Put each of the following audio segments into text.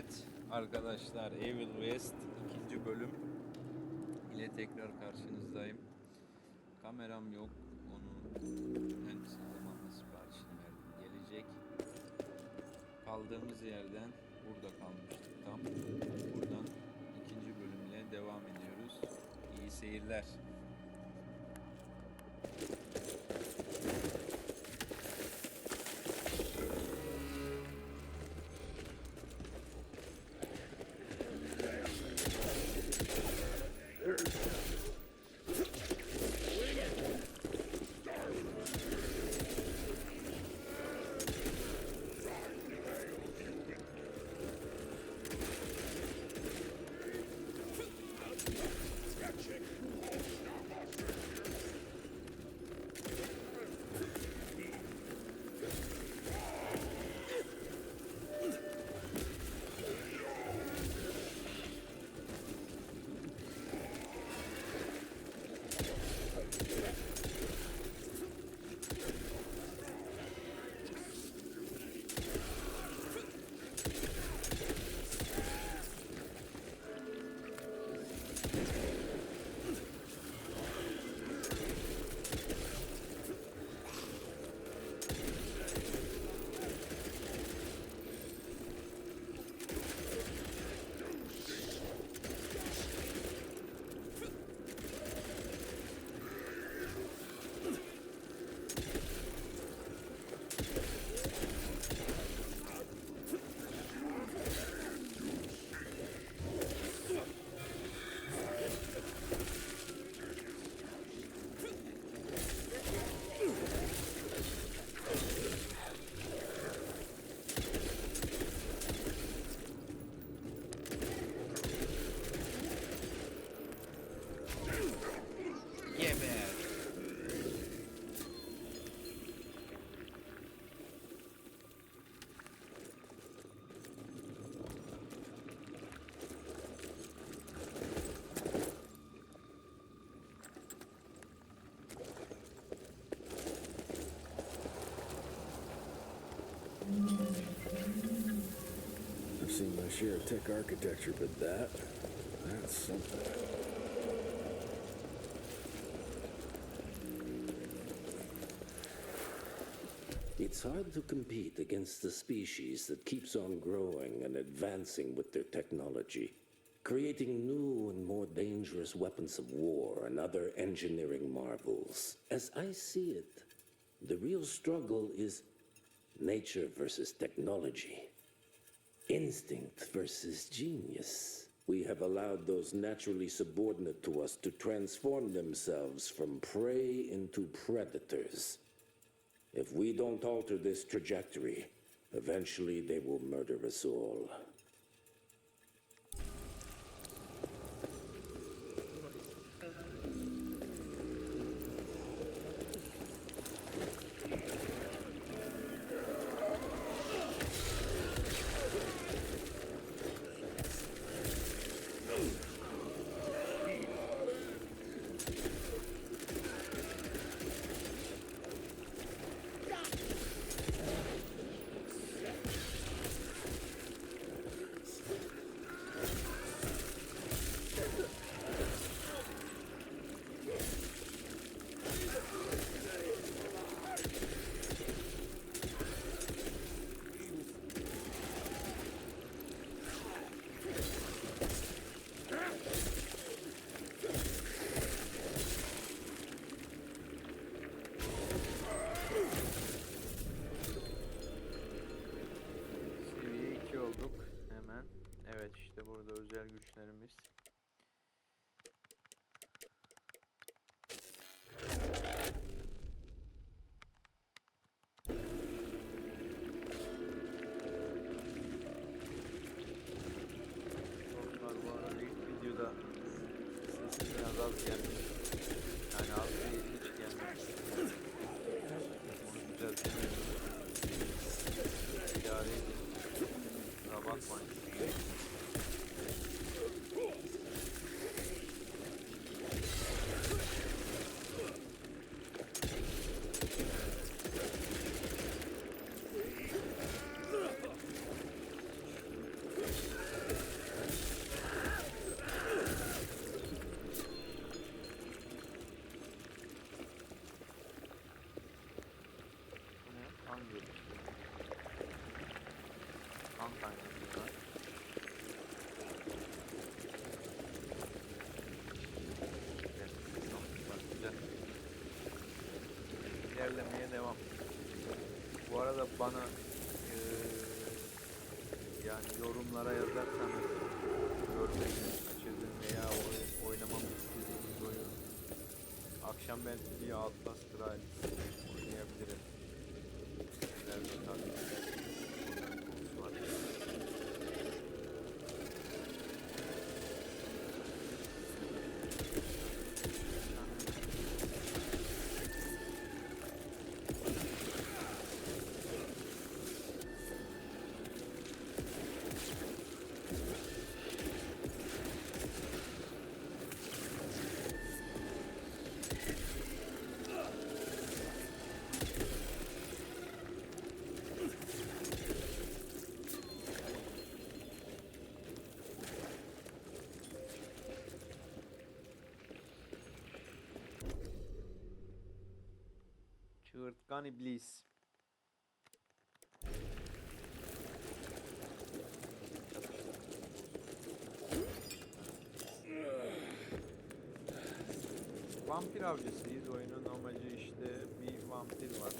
Evet arkadaşlar, Evil West 2. bölüm ile tekrar karşınızdayım. Kameram yok, onu en kısa zamanda siparişini verdim, gelecek. Kaldığımız yerden burada kalmıştık tam. Buradan 2. bölümle devam ediyoruz. İyi seyirler. I've seen my share of tech architecture, but that's something. It's hard to compete against the species that keeps on growing and advancing with their technology, creating new and more dangerous weapons of war and other engineering marvels. As I see it, the real struggle is nature versus technology. Instinct versus genius. We have allowed those naturally subordinate to us to transform themselves from prey into predators. If we don't alter this trajectory, eventually they will murder us all. Seviye 2 olduk hemen. Evet, işte burada özel güçlerimiz. Dostlar, bu arada ilk videoda sesim biraz az gelmiş. Yani az değil, hiç gelmemiş. Onu düzeltemiyorum. İdare edin. Kusura bakmayın. kan gelişti. Kan kaynatıyorlar. Güzel. İlerlemeye devam. Bu arada bana yani yorumlara yazarsanız görmeyi kaçırdığım veya oynamamı istediğiniz oyun, akşam belki bir Outlast Trials oynayabilirim. İleride tabii konusu var. Çığırtkan iblis. Vampir avcısıyız. Oyunun amacı işte bir vampir var.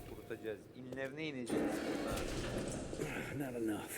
Kurutacağız. İnlerine ineceğiz. Not enough.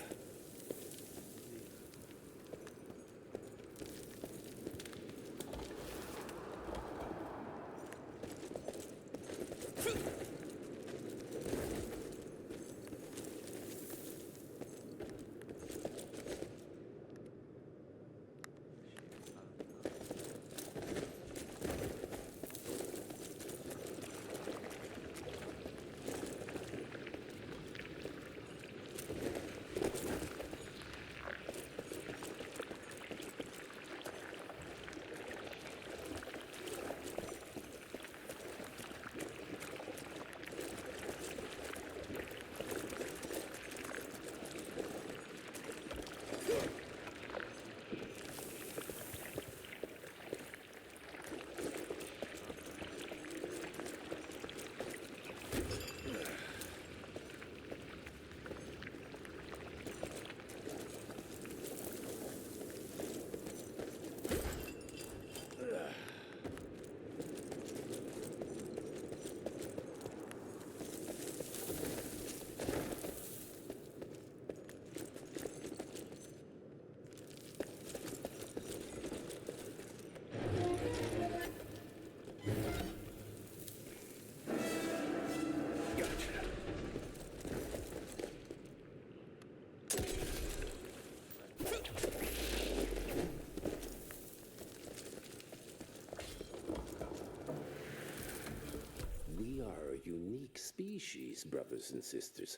Species, brothers and sisters.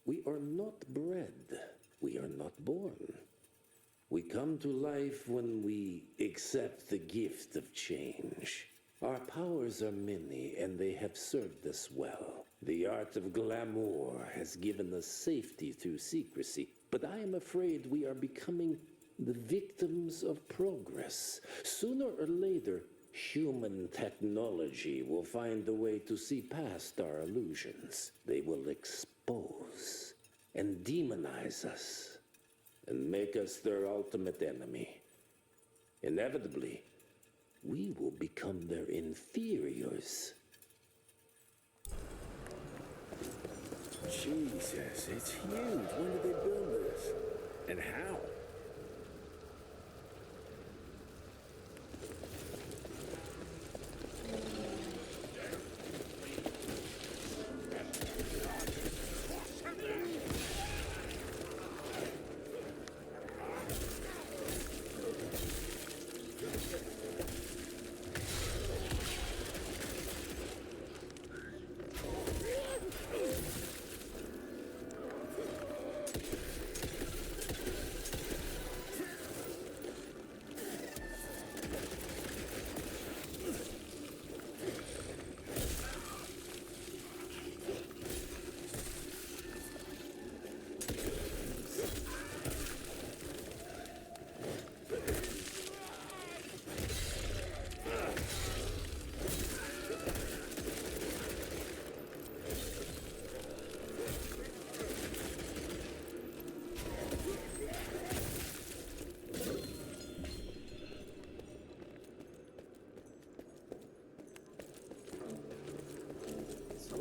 We are not bred, we are not born. We come to life when we accept the gift of change. Our powers are many, and they have served us well. The art of glamour has given us safety through secrecy, but I am afraid we are becoming the victims of progress. Sooner or later, human technology will find a way to see past our illusions. They will expose and demonize us and make us their ultimate enemy. Inevitably, we will become their inferiors. Jesus, it's huge. When did they build this? And how?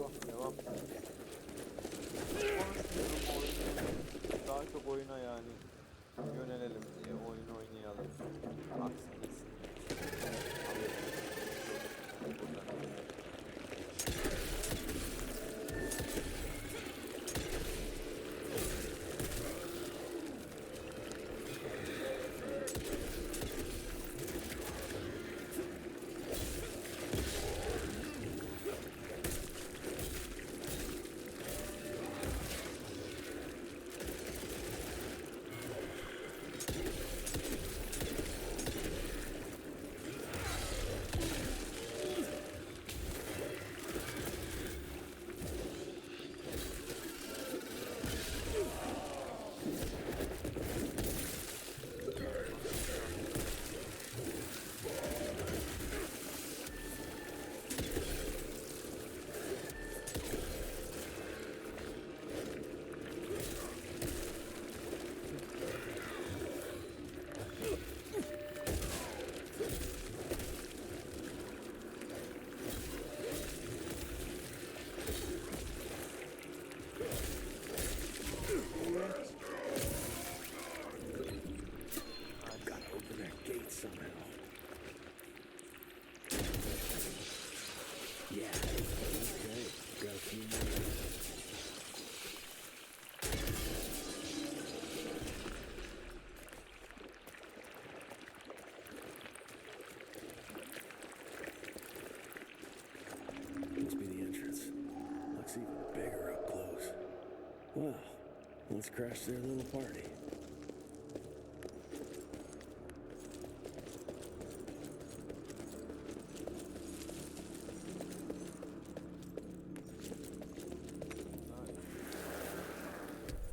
Devam. Konuşmuyorum oyunu. Daha çok oyuna yani yönelelim diye oyun oynayalım. Aksın gitsin. Well, let's crash their little party.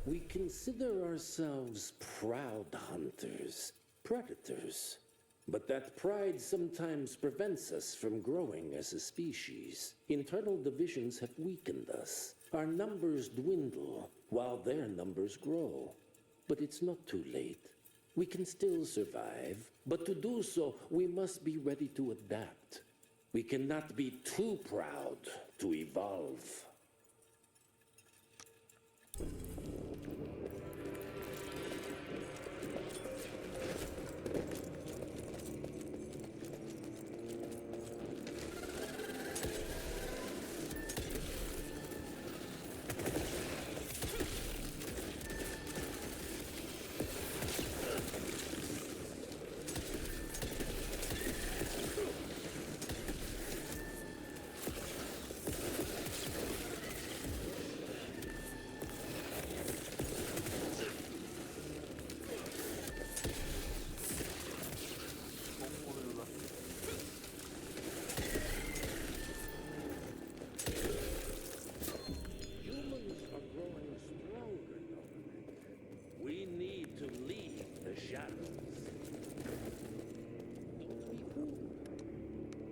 We consider ourselves proud hunters, predators. But that pride sometimes prevents us from growing as a species. Internal divisions have weakened us. Our numbers dwindle while their numbers grow. But it's not too late. We can still survive, but to do so, we must be ready to adapt. We cannot be too proud to evolve.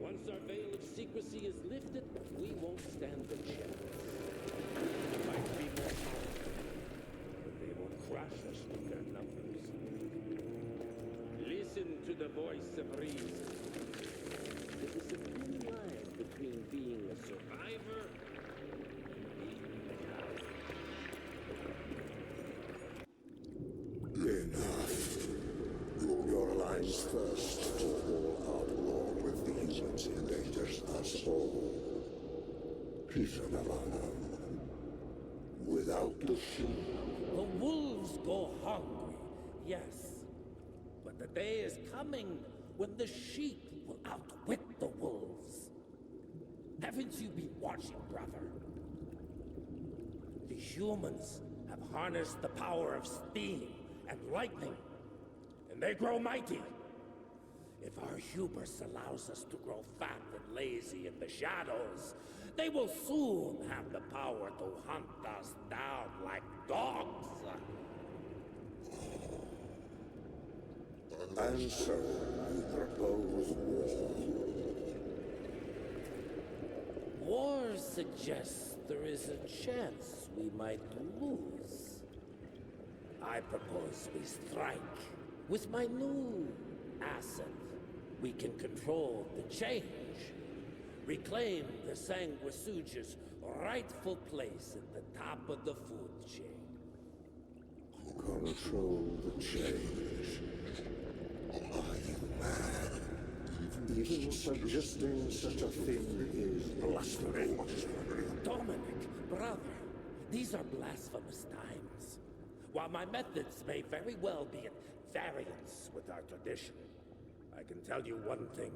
Once our veil of secrecy is lifted, we won't stand a chance. We might be more powerful, but they will crush us with their numbers. Listen to the voice of reason. It is a thin line between being a survivor and being a coward. Enough. Your lines thirst for all out war with the humans endangers us all. Without the sheep. The wolves go hungry, yes. But the day is coming when the sheep will outwit the wolves. Haven't you been watching, brother? The humans have harnessed the power of steam and lightning, and they grow mighty. If our hubris allows us to grow fat and lazy in the shadows, they will soon have the power to hunt us down like dogs. And so you propose war. War suggests there is a chance we might lose. I propose we strike. With my new asset, we can control the change. Reclaim the Sanguisuja's rightful place at the top of the food chain. Control the change. Are you mad? Even suggesting such a thing is blasphemy. Dominic, brother, these are blasphemous times. While my methods may very well be at variance with our tradition, I can tell you one thing.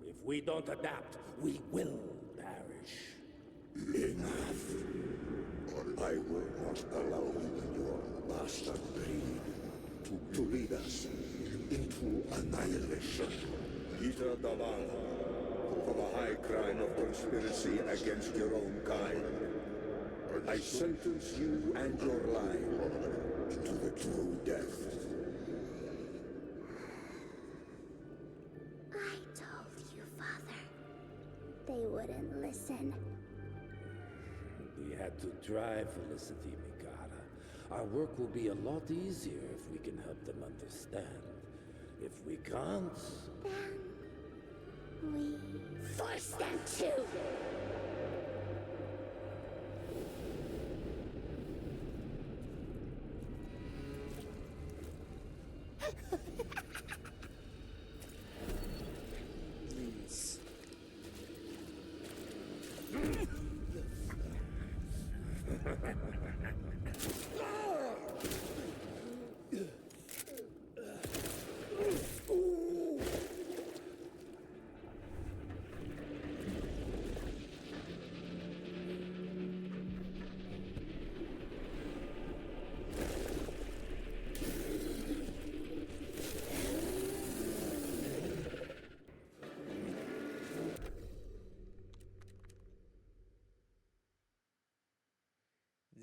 If we don't adapt, we will perish. Enough. I will not allow you and your bastard breed to lead us into annihilation. Peter Daval, for the high crime of conspiracy against your own kind, I sentence you and your line to the true death. I told you, Father. They wouldn't listen. We had to try, Felicity Mikata. Our work will be a lot easier if we can help them understand. If we can't... Then we force them to. Please.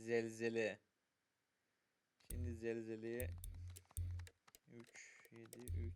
Zelzele. Şimdi zelzeleye 3 7 3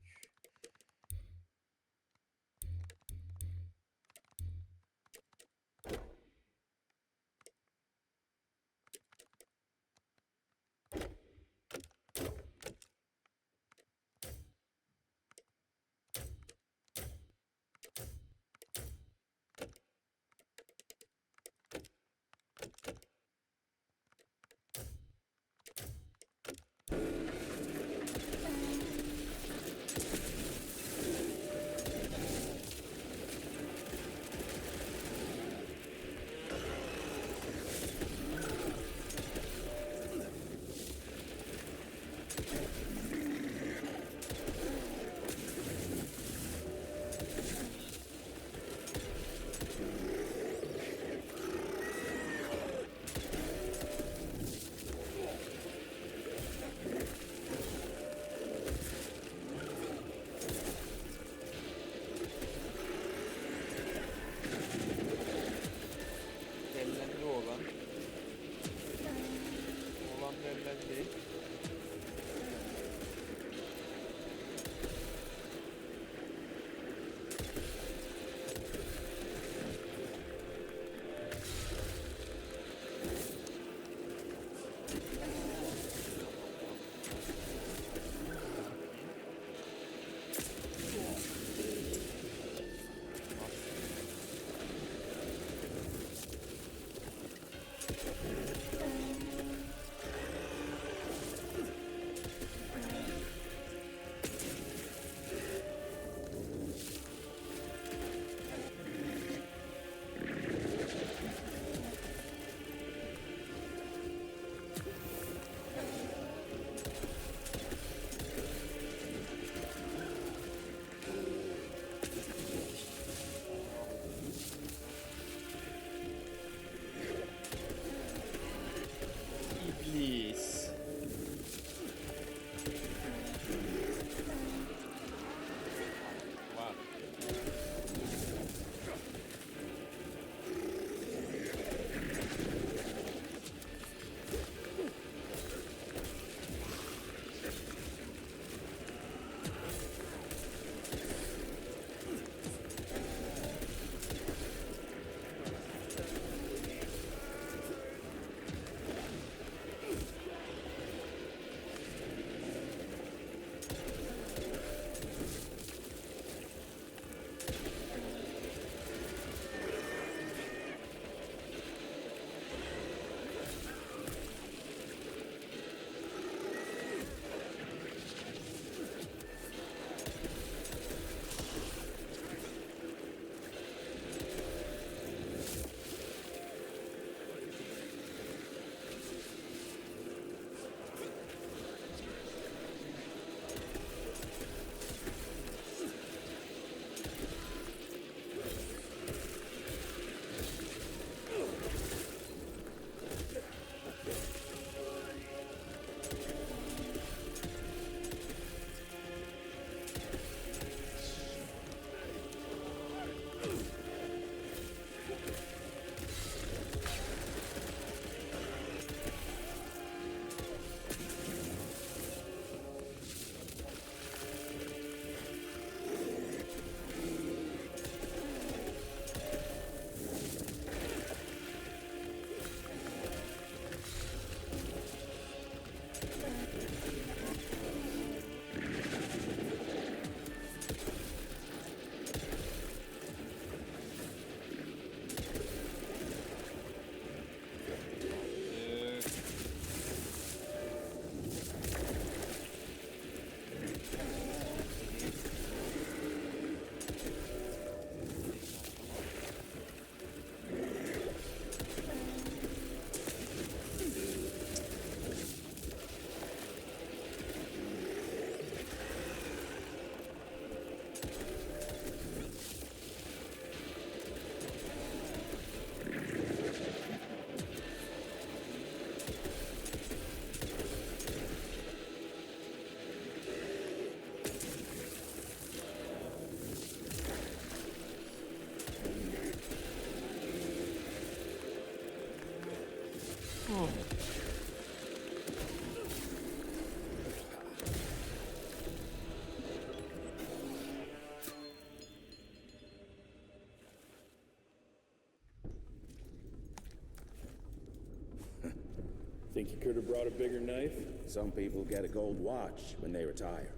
Think you could have brought a bigger knife? Some people get a gold watch when they retire.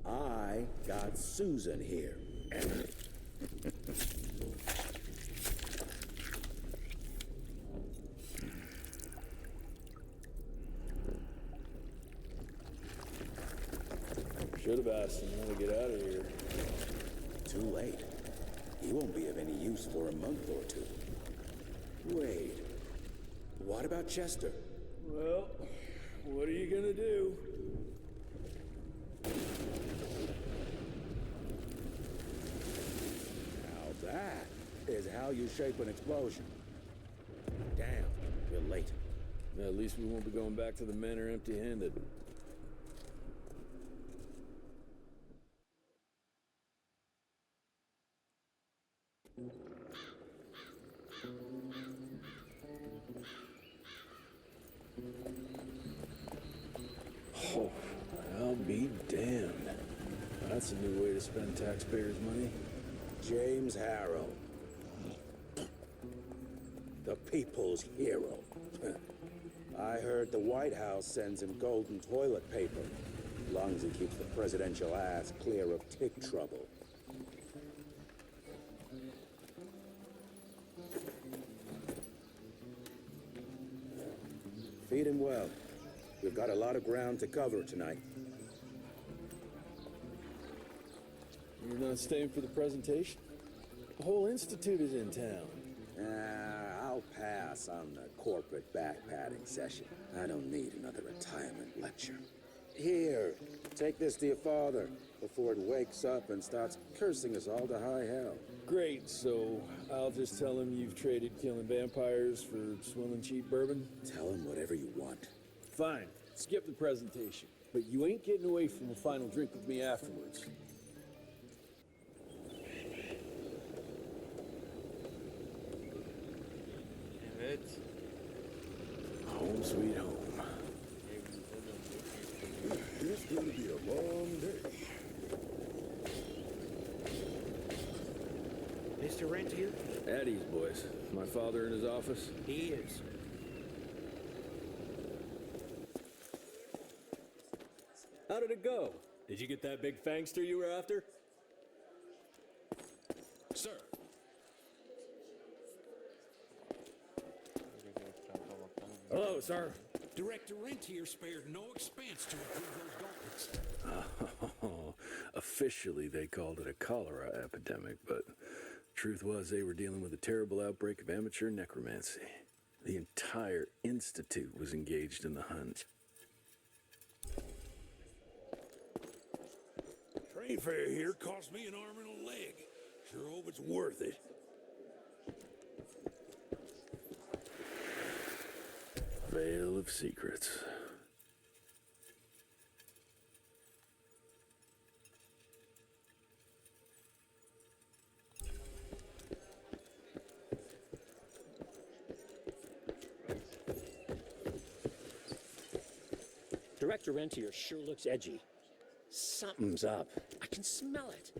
I got Susan here. Should have asked him how to get out of here. Too late. He won't be of any use for a month or two. Wait. What about Chester? Well, what are you gonna do? Now that is how you shape an explosion. Damn, we're late. At least we won't be going back to the manor empty-handed. Oh, I'll be damned. That's a new way to spend taxpayers' money. James Harrow. The people's hero. I heard the White House sends him golden toilet paper, as long as he keeps the presidential ass clear of tick trouble. Feed him well. We've got a lot of ground to cover tonight. You're not staying for the presentation? The whole institute is in town. I'll pass on the corporate backpatting session. I don't need another retirement lecture. Here, take this to your father before it wakes up and starts cursing us all to high hell. Great, so I'll just tell him you've traded killing vampires for swilling cheap bourbon? Tell him whatever you want. Fine, skip the presentation. But you ain't getting away from a final drink with me afterwards. Evet. Home sweet home. Evimize döndük. It's going to be a long day. Mr. Rentier? At ease, boys. My father in his office? He is. How did it go? Did you get that big fangster you were after? Sir. Hello, sir. Director Rentier spared no expense to improve those gauntlets. Oh, officially they called it a cholera epidemic, but truth was they were dealing with a terrible outbreak of amateur necromancy. The entire institute was engaged in the hunt. Train fare here cost me an arm and a leg. Sure hope it's worth it. Veil of secrets. Director Rentier sure looks edgy. Something's up. I can smell it.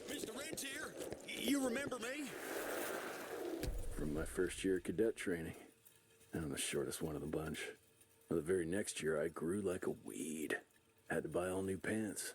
Mr. Rentier, you remember me? From my first year of cadet training. I'm the shortest one of the bunch. The very next year, I grew like a weed. Had to buy all new pants.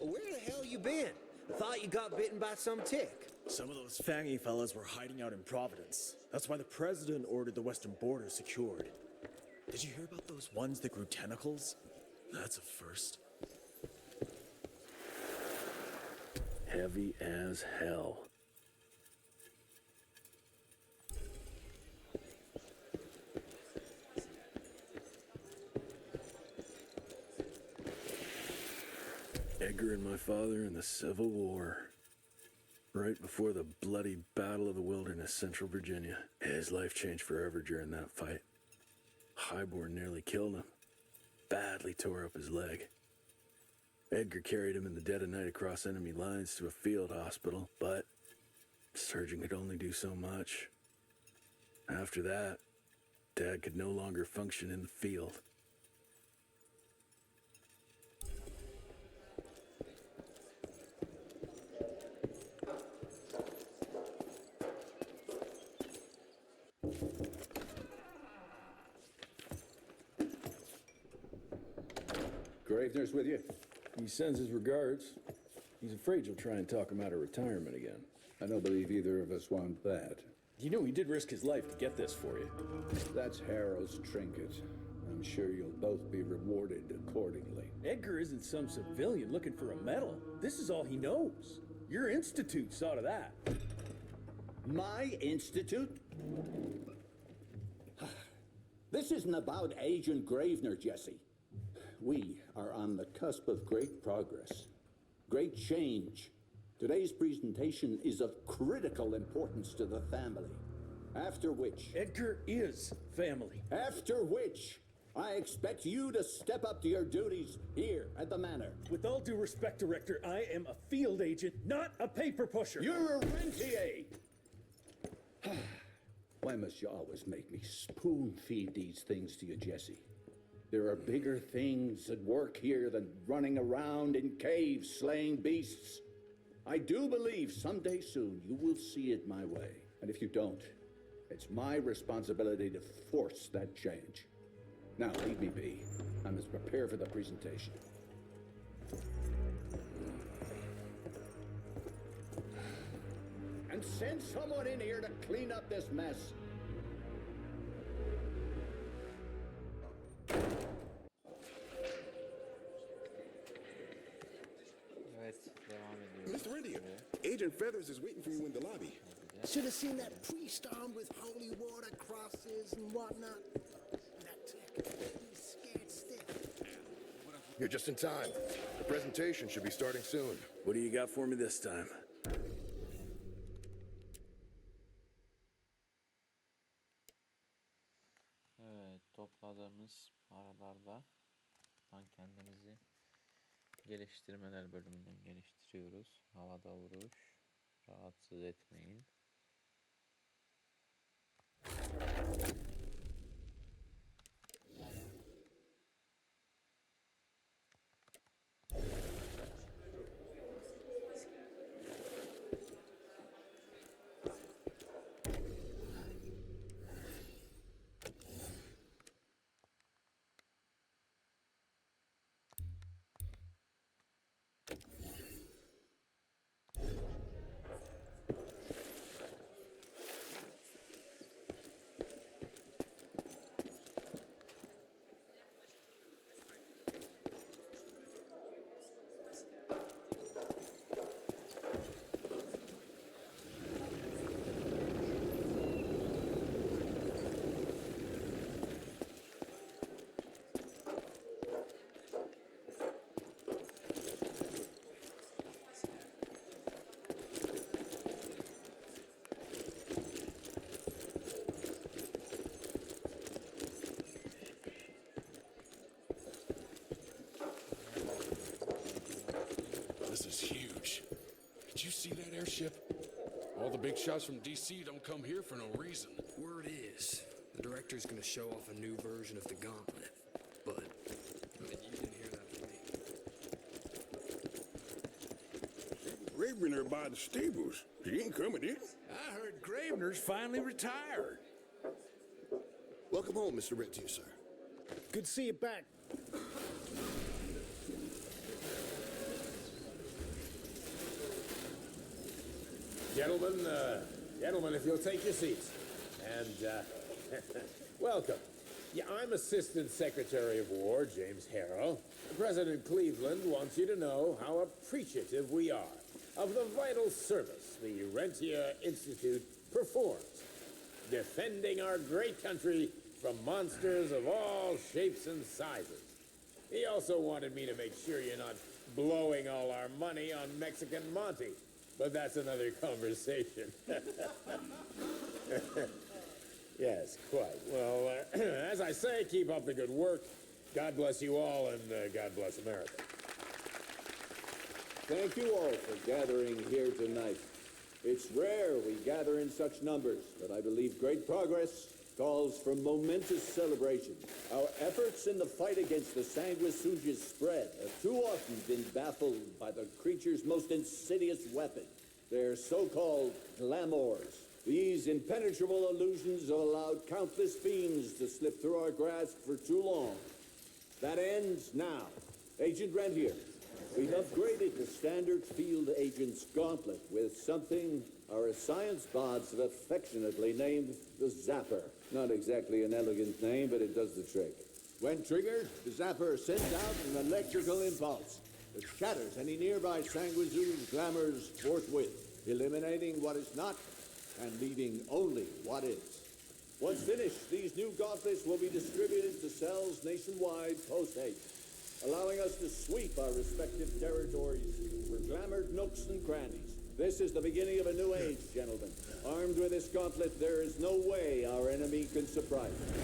Where the hell you been? Thought thought you got bitten by some tick. Some of those fangy fellas were hiding out in Providence. That's why the president ordered the western border secured. Did you hear about those ones that grew tentacles? That's a first. Heavy as hell. Edgar and my father in the Civil War. Right before the bloody Battle of the Wilderness, Central Virginia. His life changed forever during that fight. Highborn nearly killed him. Badly tore up his leg. Edgar carried him in the dead of night across enemy lines to a field hospital, but the surgeon could only do so much. After that, Dad could no longer function in the field. Gravener's with you? He sends his regards. He's afraid you'll try and talk him out of retirement again. I don't believe either of us want that. You know he did risk his life to get this for you. That's Harrow's trinket. I'm sure you'll both be rewarded accordingly. Edgar isn't some civilian looking for a medal. This is all he knows. Your institute saw to that. My institute? This isn't about Agent Gravener, Jesse. We are on the cusp of great progress, great change. Today's presentation is of critical importance to the family. After which... Edgar is family. After which, I expect you to step up to your duties here at the manor. With all due respect, Director, I am a field agent, not a paper pusher. You're a rentier! Why must you always make me spoon-feed these things to you, Jesse? There are bigger things at work here than running around in caves slaying beasts. I do believe someday soon you will see it my way. And if you don't, it's my responsibility to force that change. Now, leave me be. I must prepare for the presentation. And send someone in here to clean up this mess. Evet, devam ediyoruz. Mr. India, Agent Feathers is waiting for you in the lobby. Should have seen that priest armed with holy water crosses and whatnot. That tick, he's scared stiff. You're just in time. The presentation should be starting soon. What do you got for me this time? Evet, topladığımız paralarla kendimizi geliştirmeler bölümünden geliştiriyoruz. Havada vuruş, rahatsız etmeyin. This is huge. Did you see that airship? All the big shots from DC don't come here for no reason. Word is, the director's gonna show off a new version of the gauntlet. But you didn't hear that from me. Gravener by the stables. He ain't coming in. I heard Gravener's finally retired. Welcome home, Mr. Rentier, sir. Good to see you back. Gentlemen, if you'll take your seats. And, welcome. Yeah, I'm Assistant Secretary of War, James Harrow. President Cleveland wants you to know how appreciative we are of the vital service the Rentia Institute performs, defending our great country from monsters of all shapes and sizes. He also wanted me to make sure you're not blowing all our money on Mexican Monty, but that's another conversation. Yes, quite. Well, as I say, keep up the good work. God bless you all, and God bless America. Thank you all for gathering here tonight. It's rare we gather in such numbers, but I believe great progress calls for momentous celebration. Our efforts in the fight against the sanguisuga's spread have too often been baffled by the creature's most insidious weapon, their so-called glamours. These impenetrable illusions have allowed countless fiends to slip through our grasp for too long. That ends now. Agent Rentier, we've upgraded the standard field agent's gauntlet with something our science bots have affectionately named the Zapper. Not exactly an elegant name, but it does the trick. When triggered, the Zapper sends out an electrical impulse that shatters any nearby sanguisuga's glamours forthwith, eliminating what is not and leaving only what is. Once finished, these new gauntlets will be distributed to cells nationwide post-haste, allowing us to sweep our respective territories for glamored nooks and crannies. This is the beginning of a new age, gentlemen. Armed with this gauntlet, there is no way our enemy can surprise us.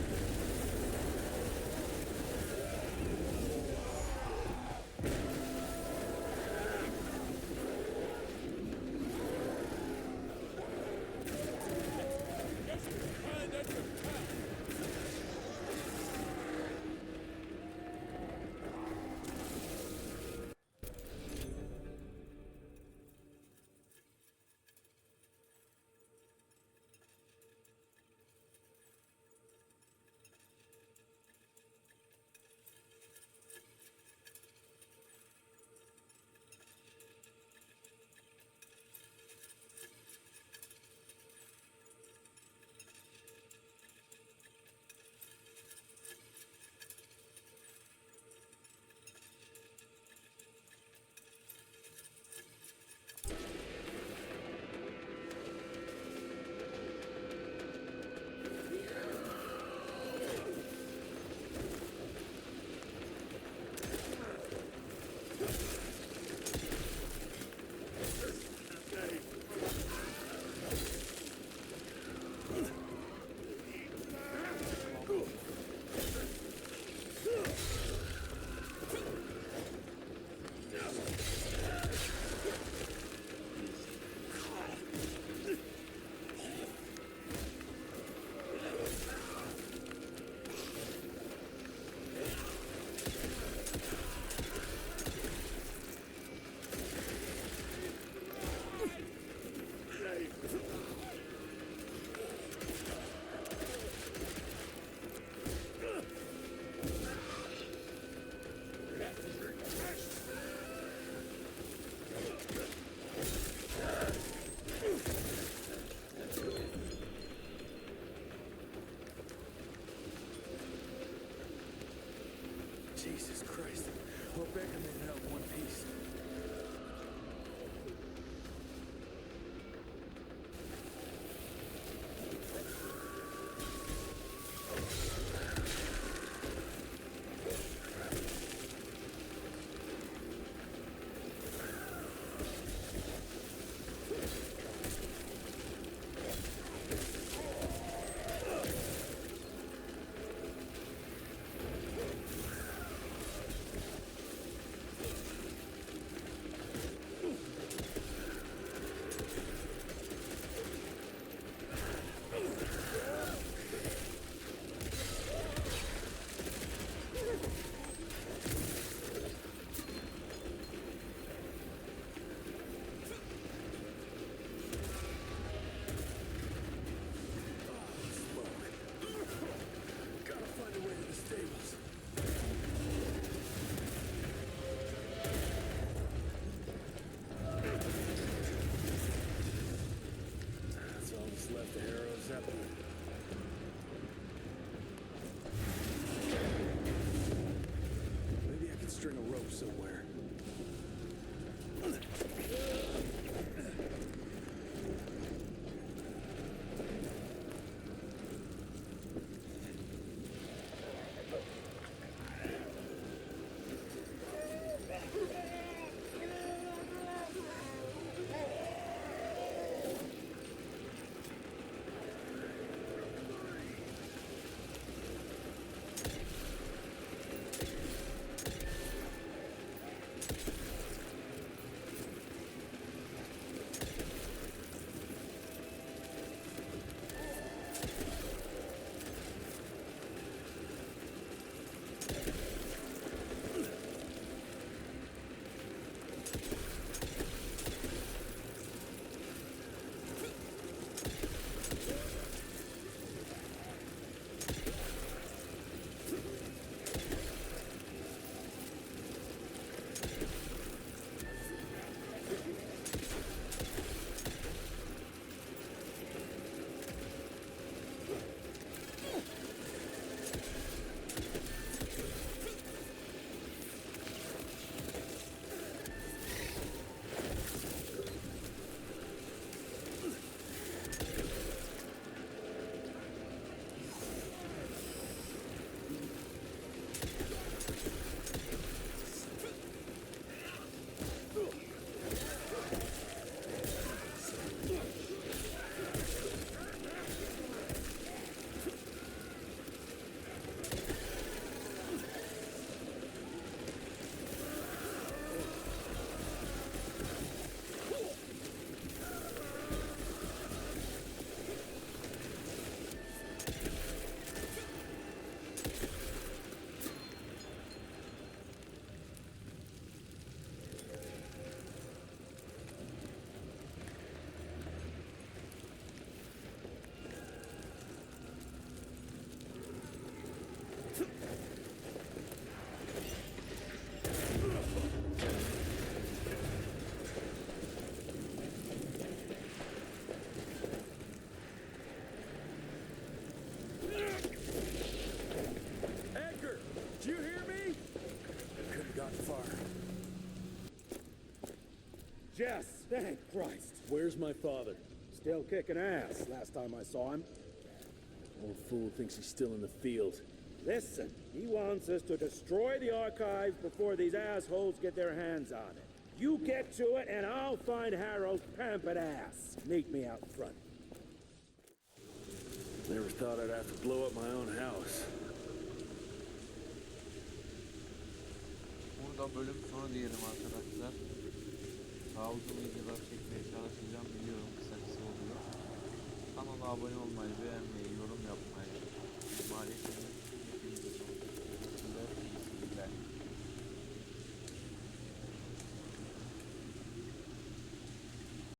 Jesus Christ. Hope Becker made it out in one piece. what's left of Harrow's Zeppelin. Maybe I could string a rope somewhere. Jess, thank Christ. Where's my father? Still kicking ass last time I saw him. Old fool thinks he's still in the field. Listen, he wants us to destroy the archives before these assholes get their hands on it. You get to it and I'll find Harrow's pampered ass. Meet me out front. Never thought I'd have to blow up my own house. Burada bölüm sonu diyelim arkadaşlar. Daha uzun videolar çekmeye çalışacağım, biliyorum kısa oluyor. Kanala abone olmayı, beğenmeyi, yorum yapmayı ihmal etmeyin.